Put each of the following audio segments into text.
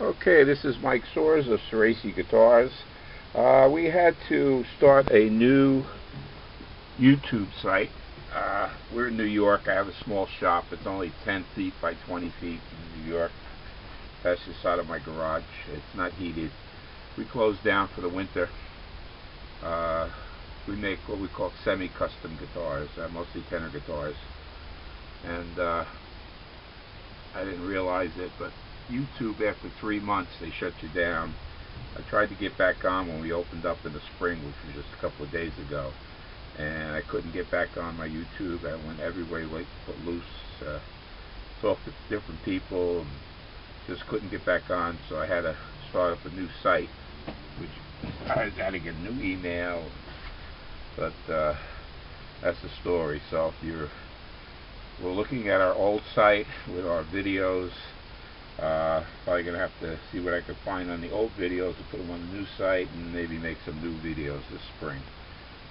Okay, this is Mike Soares'y of Soares'y Guitars. We had to start a new YouTube site. We're in New York. I have a small shop. It's only 10 feet by 20 feet in New York. That's the side of my garage. It's not heated. We closed down for the winter. We make what we call semi-custom guitars, mostly tenor guitars. And I didn't realize it, but YouTube, after 3 months, they shut you down. I tried to get back on when we opened up in the spring, which was just a couple of days ago, and I couldn't get back on my YouTube. I went everywhere, put loose, talked to different people, and just couldn't get back on, so I had to start up a new site, which I had to get a new email, but that's the story. So if we're looking at our old site with our videos, probably going to have to see what I can find on the old videos to put them on the new site and maybe make some new videos this spring.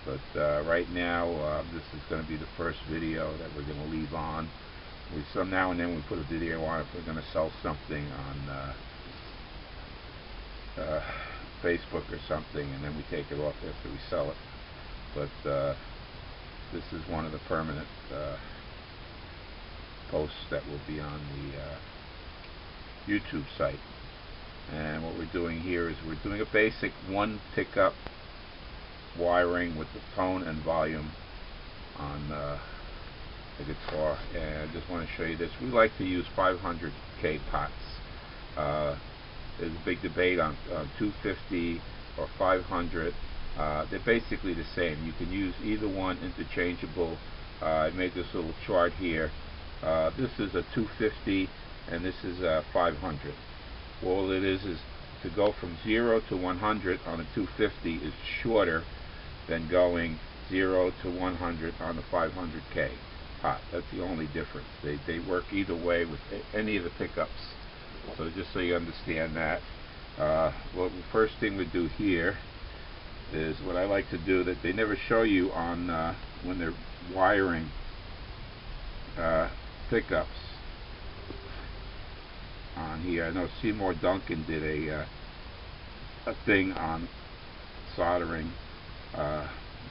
But right now, this is going to be the first video that we're going to leave on. Some now and then we put a video on if we're going to sell something on Facebook or something, and then we take it off after we sell it. But this is one of the permanent posts that will be on the YouTube site. And what we're doing here is we're doing a basic one pickup wiring with the tone and volume on the guitar. And I just want to show you this. We like to use 500K pots. There's a big debate on 250 or 500. They're basically the same. You can use either one interchangeable. I made this little chart here. This is a 250 and this is a 500. All it is to go from 0 to 100 on a 250 is shorter than going 0 to 100 on the 500K pot. That's the only difference. They work either way with any of the pickups. So just so you understand that. Well, the first thing we do here is what I like to do that they never show you on when they're wiring pickups on here. I know Seymour Duncan did a thing on soldering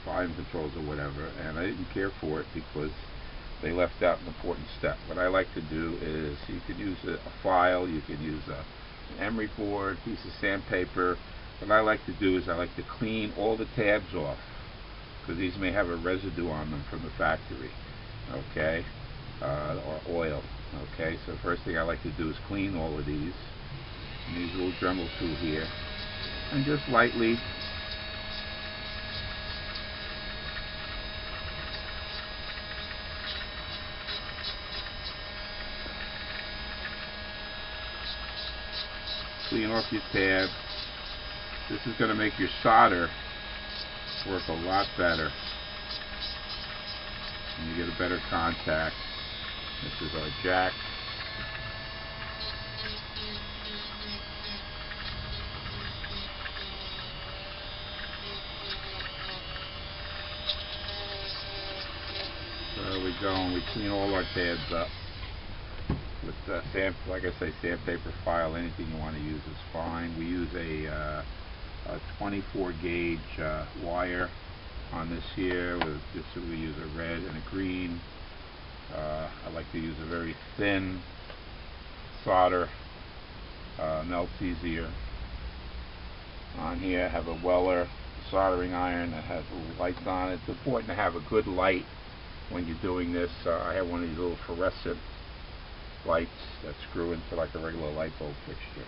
volume controls or whatever, and I didn't care for it because they left out an important step. What I like to do is you can use a file, you can use an emery board, piece of sandpaper. What I like to do is I like to clean all the tabs off because these may have a residue on them from the factory, okay, or oil. Okay, so first thing I like to do is clean all of these. And use a little Dremel tool here, and just lightly clean off your tab. This is going to make your solder work a lot better, and you get a better contact. This is our jack. So there we go, and we clean all our tabs up with like I say, sandpaper file. Anything you want to use is fine. We use a 24 gauge wire on this here. We use a red and a green. I like to use a very thin solder, melts easier. On here I have a Weller soldering iron that has little lights on it. It's important to have a good light when you're doing this. I have one of these little fluorescent lights that screw into like a regular light bulb fixture.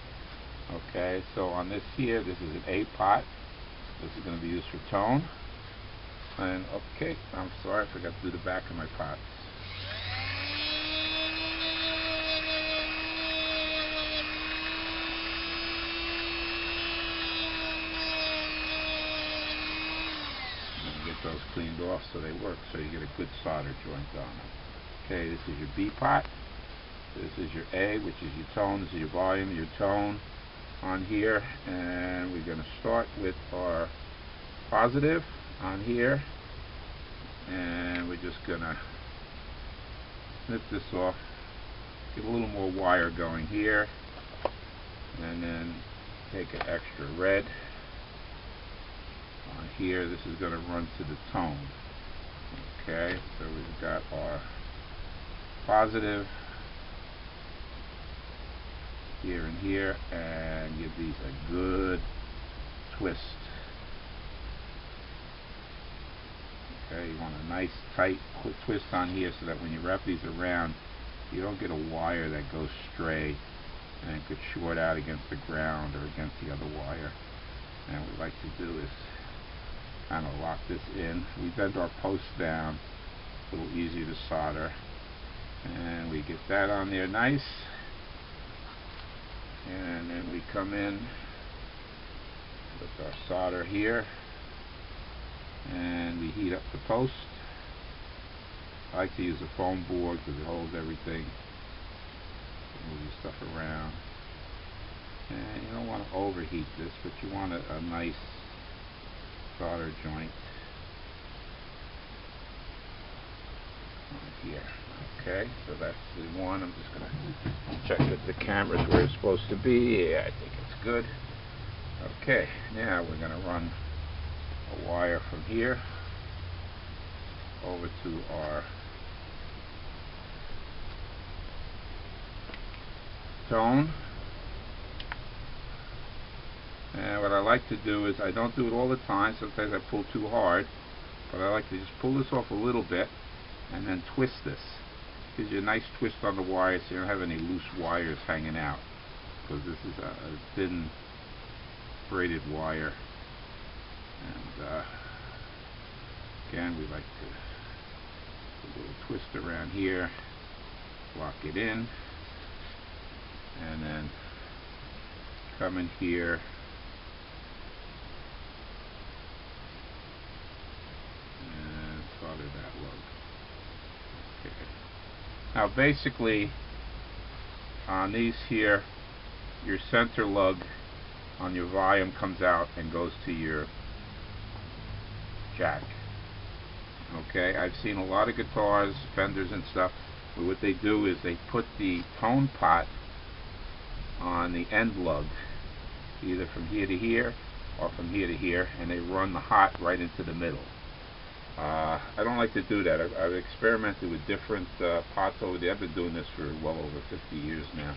Okay, so on this here, this is an A pot. This is going to be used for tone. And okay, I'm sorry, I forgot to do the back of my pots. Get those cleaned off so they work, so you get a good solder joint on them. Okay, this is your B pot. This is your A, which is your tone. This is your volume, your tone on here. And we're going to start with our positive on here. And we're just going to snip this off. Get a little more wire going here. and then take an extra red on here. This is going to run to the tone. Okay, so we've got our positive here and here, and give these a good twist. Okay, you want a nice tight twist on here so that when you wrap these around, you don't get a wire that goes stray and could short out against the ground or against the other wire. And what we like to do is kind of lock this in. We bend our post down, a little easier to solder, and we get that on there nice. And then we come in with our solder here, and we heat up the post. I like to use a foam board because it holds everything. Move your stuff around, and you don't want to overheat this, but you want a nice solder joint on here. Okay, so that's the one. I'm just going to check that the camera's where it's supposed to be. Yeah, I think it's good. Okay, now we're going to run a wire from here over to our tone. And what I like to do is, I don't do it all the time, sometimes I pull too hard, but I like to just pull this off a little bit and then twist this. Gives you a nice twist on the wire so you don't have any loose wires hanging out, because this is a thin braided wire. And again, we like to put a little twist around here, lock it in, and then come in here and solder that lug. Okay. Now basically on these here, your center lug on your volume comes out and goes to your jack. Okay, I've seen a lot of guitars, Fenders and stuff, where what they do is they put the tone pot on the end lug, either from here to here or from here to here, and they run the hot right into the middle. I don't like to do that. I've experimented with different pots over there. I've been doing this for well over 50 years now,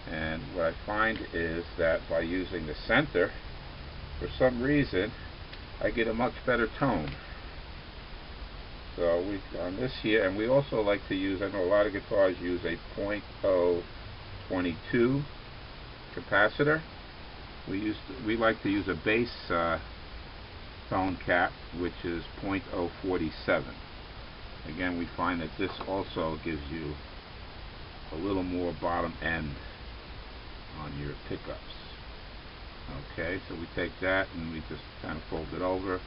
and what I find is that by using the center, for some reason I get a much better tone. So we on this here, and we also like to use, I know a lot of guitars use a .022 capacitor. We like to use a bass tone cap, which is .047. Again, we find that this also gives you a little more bottom end on your pickups. Okay, so we take that and we just kind of fold it over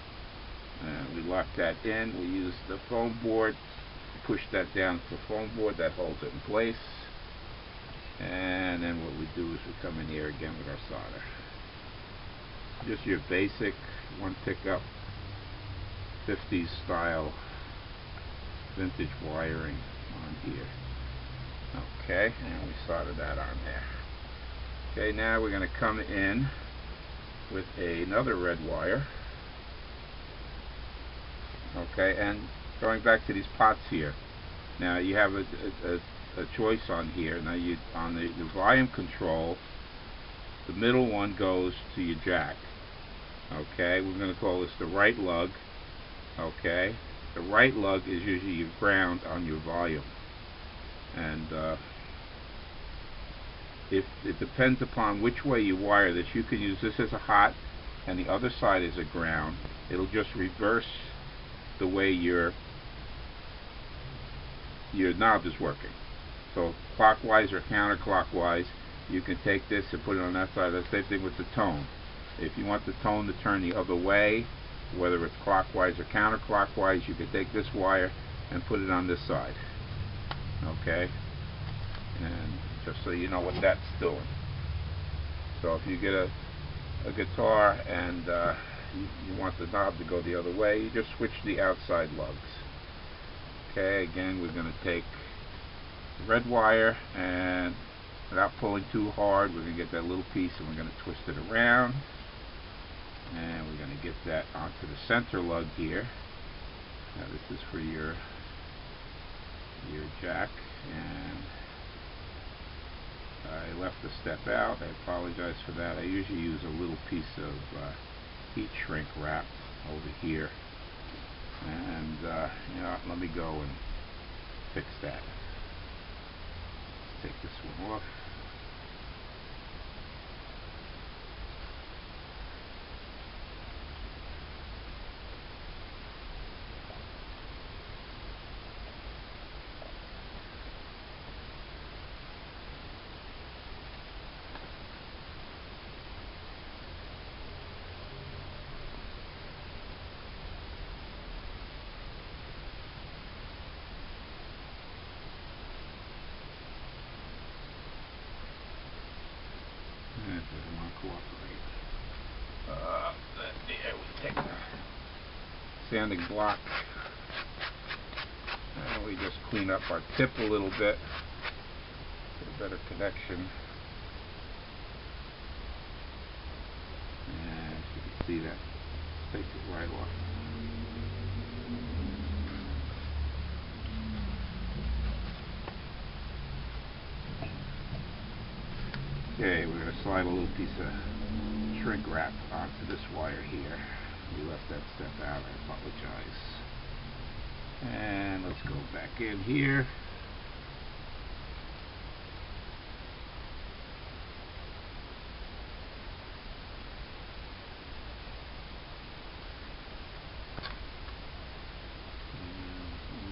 and we lock that in. We use the foam board, push that down to the foam board, that holds it in place. And then what we do is we come in here again with our solder. Just your basic one pickup 50s style vintage wiring on here. Okay, and we solder that on there. Okay, now we're going to come in with another red wire. Okay, and going back to these pots here. Now you have a choice on here. Now you on the volume control, the middle one goes to your jack. Okay, we're going to call this the right lug. Okay, the right lug is usually your ground on your volume, and if it depends upon which way you wire this, you could use this as a hot and the other side is a ground. It'll just reverse the way your knob is working. So clockwise or counterclockwise, you can take this and put it on that side. The same thing with the tone. If you want the tone to turn the other way, whether it's clockwise or counterclockwise, you can take this wire and put it on this side. Okay, and just so you know what that's doing. So if you get a guitar and you want the knob to go the other way, you just switch the outside lugs. Okay, again, we're going to take the red wire and without pulling too hard, we're going to get that little piece and we're going to twist it around. And we're going to get that onto the center lug here. Now this is for your jack, and I left a step out. I apologize for that. I usually use a little piece of heat shrink wrap over here, and you know, let me go and fix that. Let's take this one off. It doesn't want to cooperate. There we take the sanding block and we just clean up our tip a little bit, get a better connection. And as you can see, that takes it right off. Okay, we're going to slide a little piece of shrink wrap onto this wire here. We left that step out, I apologize. And let's go back in here.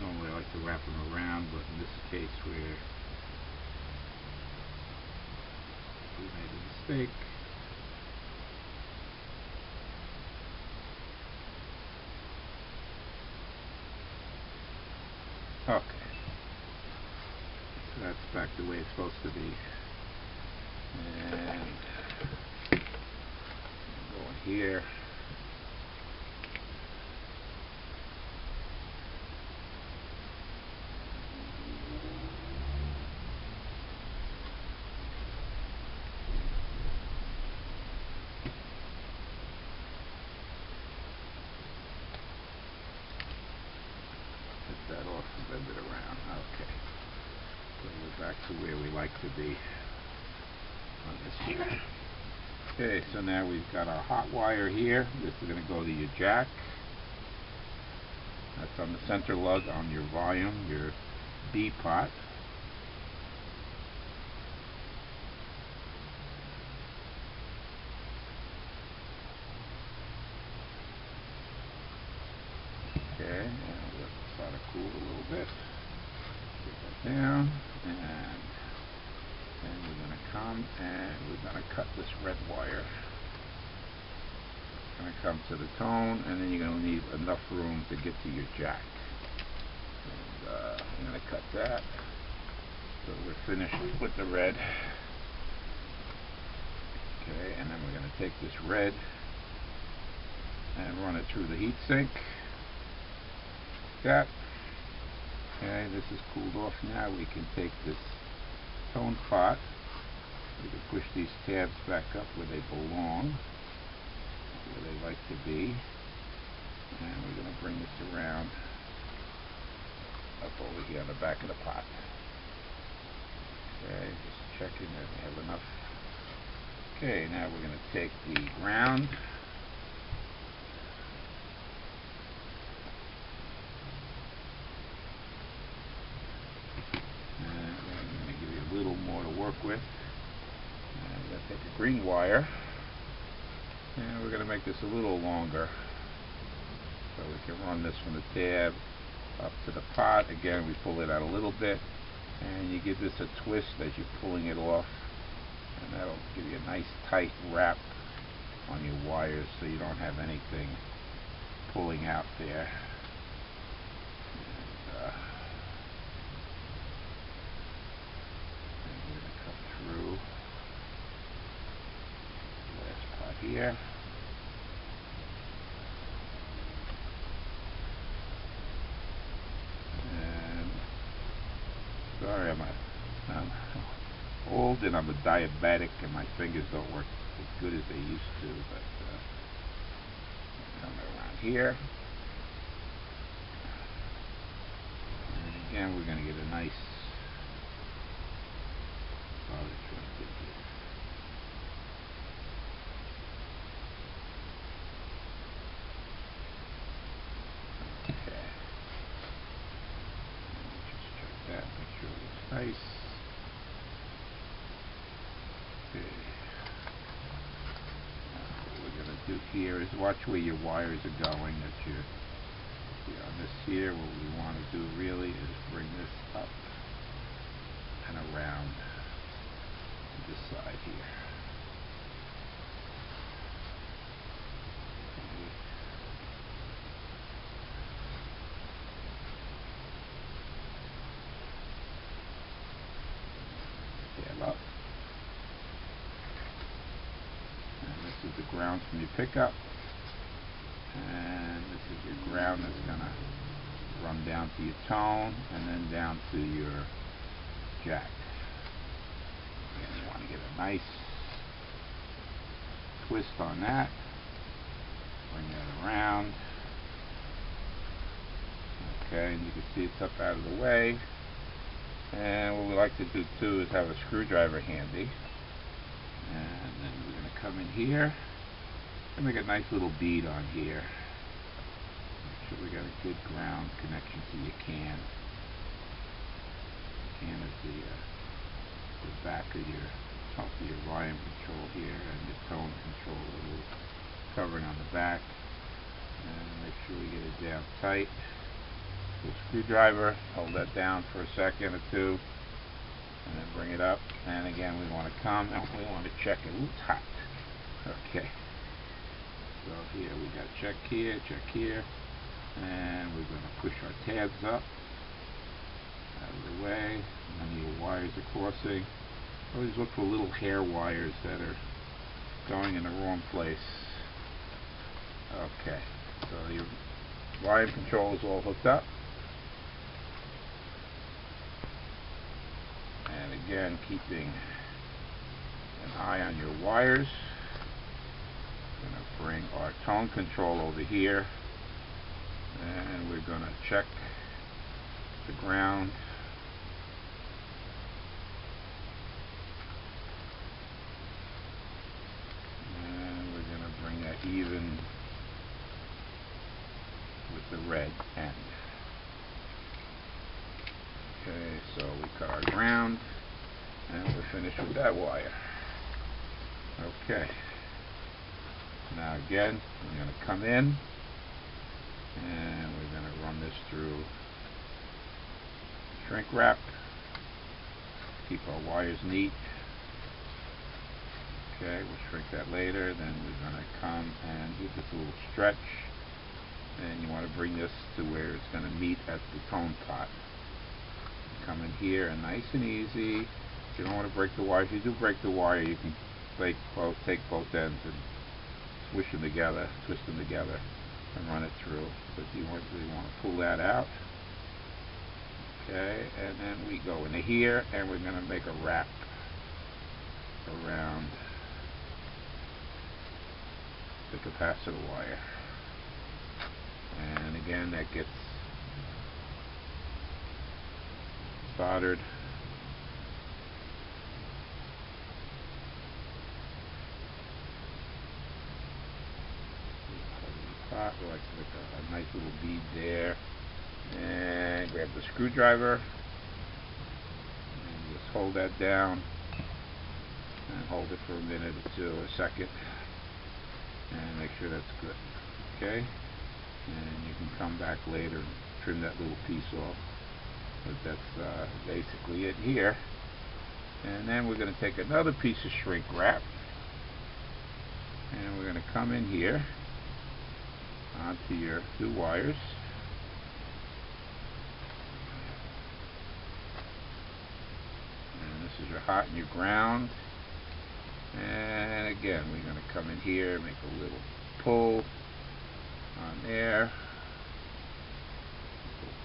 Normally I like to wrap them around, but in this case we made a mistake. Okay, so that's back the way it's supposed to be. And go in here. That off and bend it around. Okay, so we're back to where we like to be on this here. Okay, so now we've got our hot wire here. This is going to go to your jack. That's on the center lug on your volume, your B pot. Okay, and we'll let the solder cool a little bit. Get that down, and then we're going to come and we're going to cut this red wire. It's going to come to the tone, and then you're going to need enough room to get to your jack. And I'm going to cut that. So we're finished with the red. Okay, and then we're going to take this red and run it through the heat sink. That. Okay, this is cooled off now. We can take this tone pot. We can push these tabs back up where they belong, where they like to be. And we're going to bring this around up over here on the back of the pot. Okay, just checking that we have enough. Okay, now we're going to take the ground. A little more to work with. And we're going to take a green wire and we're going to make this a little longer so we can run this from the tab up to the pot. Again, we pull it out a little bit and you give this a twist as you're pulling it off, and that'll give you a nice tight wrap on your wires so you don't have anything pulling out there. Through the last part here. And sorry, I'm old and that I'm a diabetic and my fingers don't work as good as they used to, but come around here. And again, we're going to get a nice solid joint in here. Okay. Just check that, make sure it looks nice. Okay. What we're going to do here is watch where your wires are going. That you're on this here. What we want to do really is bring this up and around to this side here. Scale up. And this is the ground from your pickup. And this is your ground that's going to run down to your tone and then down to your jack. And you want to get a nice twist on that. Bring that around. Okay, and you can see it's up out of the way. And what we like to do too is have a screwdriver handy. And then we're going to come in here and make a nice little bead on here. Make sure we got a good ground connection to your can. The can is the back of your volume control here, and your tone control, a little covering on the back. And make sure we get it down tight. With a screwdriver, hold that down for a second or two, and then bring it up. And again, we want to come and we want to check it. Ooh, it's hot. Okay. So here we got check here, and we're going to push our tabs up out of the way, and your wires are crossing. Always look for little hair wires that are going in the wrong place. Okay, so your volume control is all hooked up. And again, keeping an eye on your wires. Going to bring our tone control over here, and we're going to check the ground. And we're going to bring that even with the red end. Okay, so we cut our ground, and we're finished with that wire. Okay. Now again, we're going to come in, and we're going to run this through shrink wrap. Keep our wires neat. Okay, we'll shrink that later. Then we're going to come and do this little stretch, and you want to bring this to where it's going to meet at the tone pot. Come in here and nice and easy. If you don't want to break the wire, if you do break the wire, you can take both ends and swish them together, twist them together, and run it through. But you want to pull that out. Okay, and then we go into here, and we're going to make a wrap around the capacitor wire. And again, that gets soldered. We like to make a nice little bead there, and grab the screwdriver and just hold that down and hold it for a minute or two, a second, and make sure that's good. Okay, and you can come back later and trim that little piece off, but that's basically it here. And then we're going to take another piece of shrink wrap, and we're going to come in here onto your two wires, and this is your hot and your ground. And again, we're going to come in here, make a little pull on there,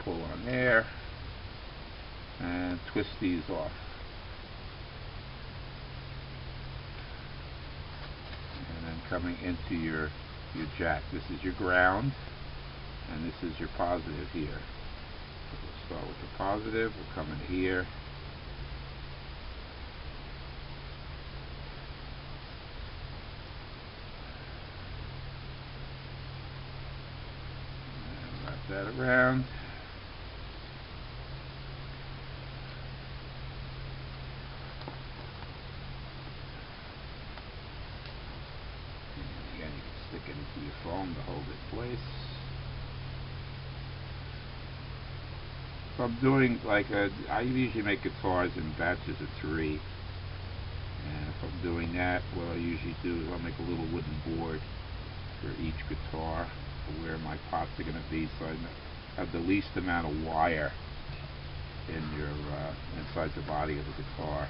pull on there, and twist these off. coming into your jack. This is your ground, and this is your positive here. So we'll start with the positive. We'll come in here. And wrap that around. Stick it into your foam to hold it in place. So I'm doing I usually make guitars in batches of 3. And if I'm doing that, what I usually do is I'll make a little wooden board for each guitar for where my pots are going to be, so I have the least amount of wire in your inside the body of the guitar.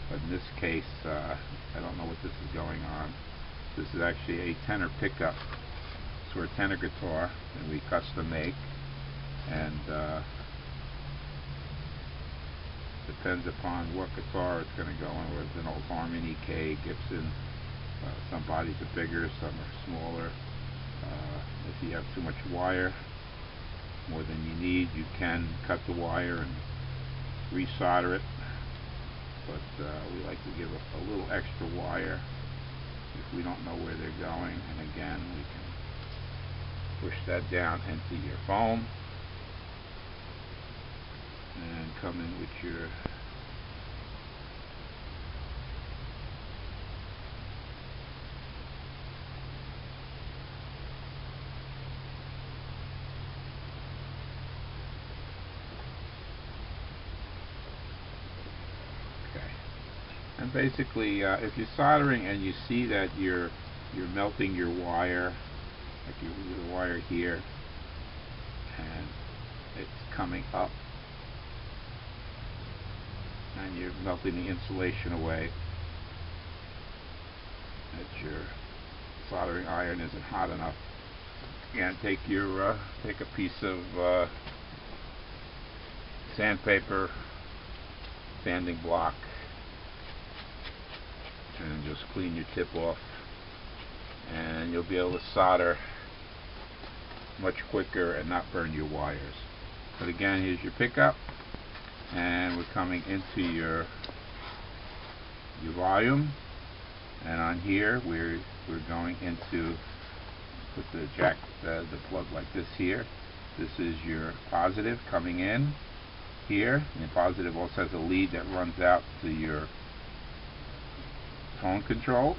But in this case, I don't know what this is going on. This is actually a tenor pickup. So we're a tenor guitar, and we custom make, and depends upon what guitar it's going to go on. Whether it's an old Harmony, K, Gibson. Some bodies are bigger, some are smaller. If you have too much wire, more than you need, you can cut the wire and resolder it. But we like to give a little extra wire if we don't know where they're going, and again we can push that down into your foam and come in with your and basically, if you're soldering and you see that you're melting your wire, like your wire here, and it's coming up, and you're melting the insulation away, that your soldering iron isn't hot enough, again, take a piece of sandpaper, sanding block, and just clean your tip off, and you'll be able to solder much quicker and not burn your wires. But again, here's your pickup, and we're coming into your volume, and on here we're going into put the jack the plug like this here. This is your positive coming in here, and the positive also has a lead that runs out to your tone control.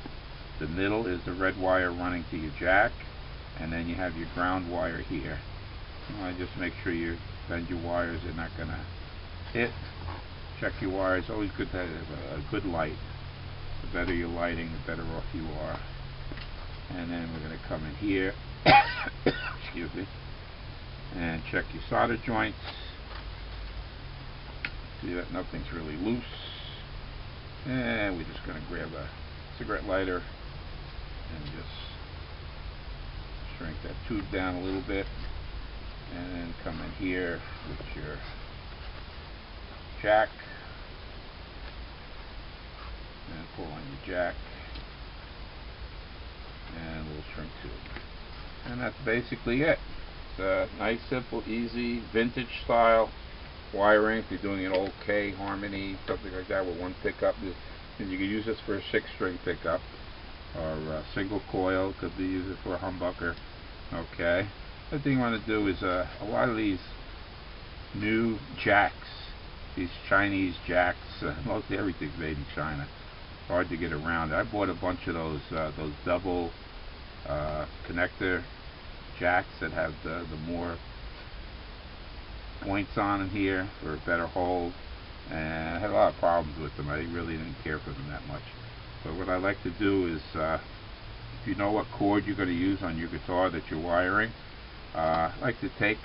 The middle is the red wire running to your jack, and then you have your ground wire here. Just make sure you bend your wires, they're not going to hit. Check your wires, always good to have a good light. The better your lighting, the better off you are. And then we're going to come in here excuse me, and check your solder joints. See that nothing's really loose. And we're just going to grab a cigarette lighter and just shrink that tube down a little bit, and then come in here with your jack and pull on your jack and a little shrink tube. And that's basically it. It's a nice, simple, easy, vintage style wiring. If you're doing an old K, Harmony, something like that with one pickup, and you can use this for a 6-string pickup or a single coil. Could be used for a humbucker. Okay. The thing you want to do is a lot of these new jacks, these Chinese jacks, mostly everything's made in China. Hard to get around. I bought a bunch of those double connector jacks that have the more points on them here for a better hold, and I had a lot of problems with them. I really didn't care for them that much. But what I like to do is, if you know what cord you're going to use on your guitar that you're wiring, I like to take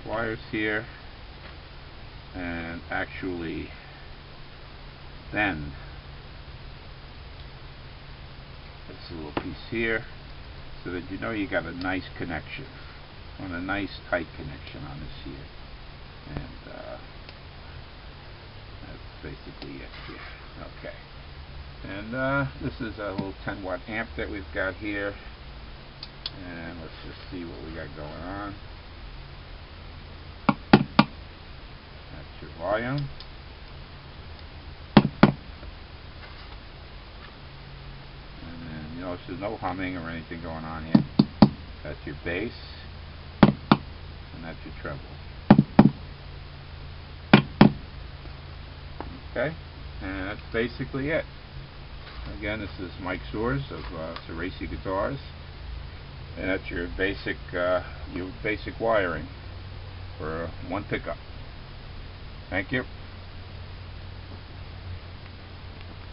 wires here and actually bend this little piece here so that you know you got a nice connection, on a nice tight connection on this here. And basically it here. Okay. And this is a little 10-watt amp that we've got here. And let's just see what we got going on. That's your volume. And then you notice there's no humming or anything going on here. That's your bass. And that's your treble. Okay. And that's basically it. Again, this is Mike Soares of Soares'y Guitars. And that's your basic wiring for one pickup. Thank you.